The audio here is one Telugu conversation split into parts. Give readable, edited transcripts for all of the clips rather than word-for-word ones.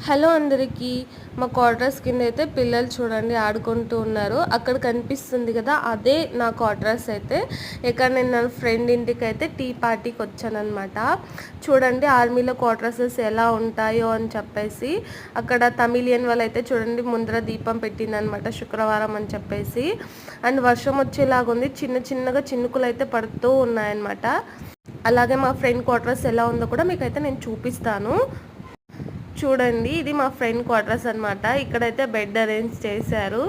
హలో అందరికీ. మా క్వార్టర్స్ కింద అయితే పిల్లలు చూడండి ఆడుకుంటూ ఉన్నారు. అక్కడ కనిపిస్తుంది కదా, అదే నా క్వార్టర్స్ అయితే. ఇక్కడ నేను నా ఫ్రెండ్ ఇంటికి అయితే టీ పార్టీకి వచ్చానమాట. చూడండి ఆర్మీలో క్వార్టర్సెస్ ఎలా ఉంటాయో అని చెప్పేసి. అక్కడ తమిళియన్ వాళ్ళు అయితే చూడండి ముందర దీపం పెట్టిందనమాట, శుక్రవారం అని చెప్పేసి. అండ్ వర్షం వచ్చేలాగుంది, చిన్న చిన్నగా చినుకులు అయితే పడుతూ ఉన్నాయన్నమాట. అలాగే మా ఫ్రెండ్ క్వార్టర్స్ ఎలా ఉందో కూడా మీకైతే నేను చూపిస్తాను. చూడండి, ఇది మా ఫ్రెండ్ క్వార్టర్స్ అనమాట. ఇక్కడైతే బెడ్ అరేంజ్ చేశారు.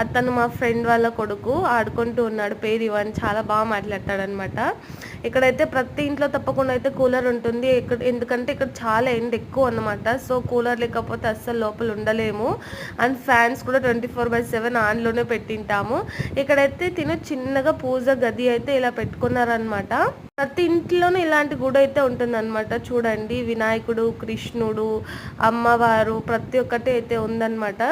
అతను మా ఫ్రెండ్ వాళ్ళ కొడుకు ఆడుకుంటూ ఉన్నాడు, పేరు ఇవన్, చాలా బాగా మాట్లాడతాడనమాట. ఇక్కడైతే ప్రతి ఇంట్లో తప్పకుండా అయితే కూలర్ ఉంటుంది. ఎందుకంటే ఇక్కడ చాలా ఎండ ఎక్కువ అనమాట. సో కూలర్ లేకపోతే అస్సలు లోపల ఉండలేము. అండ్ ఫ్యాన్స్ కూడా 24/7 ఆన్లోనే పెట్టింటాము. ఇక్కడైతే తిను చిన్నగా పూజ గది అయితే ఇలా పెట్టుకున్నారనమాట. ప్రతి ఇంట్లోనే ఇలాంటి గుడి అయితే ఉంటుందన్నమాట. చూడండి, వినాయకుడు, కృష్ణుడు, అమ్మవారు ప్రతి ఒక్కటి అయితే ఉందన్నమాట.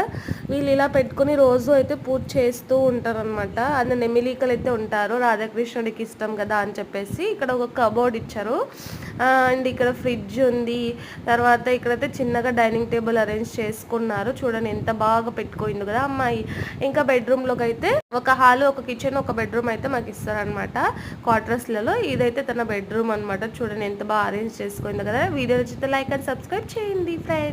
వీళ్ళు ఇలా పెట్టుకుని రోజు అయితే పూజ చేస్తూ ఉంటారనమాట. అండ్ నెమిలీకలు అయితే ఉంటారు, రాధాకృష్ణుడికి ఇష్టం కదా అని చెప్పేసి. ఇక్కడ ఒక కబోర్డ్ ఇచ్చారు. అండ్ ఇక్కడ ఫ్రిడ్జ్ ఉంది. తర్వాత ఇక్కడైతే చిన్నగా డైనింగ్ టేబుల్ అరేంజ్ చేసుకున్నారు. చూడండి ఎంత బాగా పెట్టుకోయింది కదా అమ్మాయి. ఇంకా బెడ్రూమ్లోకి అయితే ఒక హాల్, ఒక కిచెన్, ఒక బెడ్రూమ్ అయితే మాకు ఇస్తారనమాట క్వార్టర్స్లలో. ఇదైతే తన బెడ్రూమ్ అనమాట. చూడండి ఎంత బాగా అరేంజ్ చేసుకోయింది కదా. వీడియో నచ్చితే లైక్ అండ్ సబ్స్క్రైబ్ చేయండి ఫ్రెండ్స్.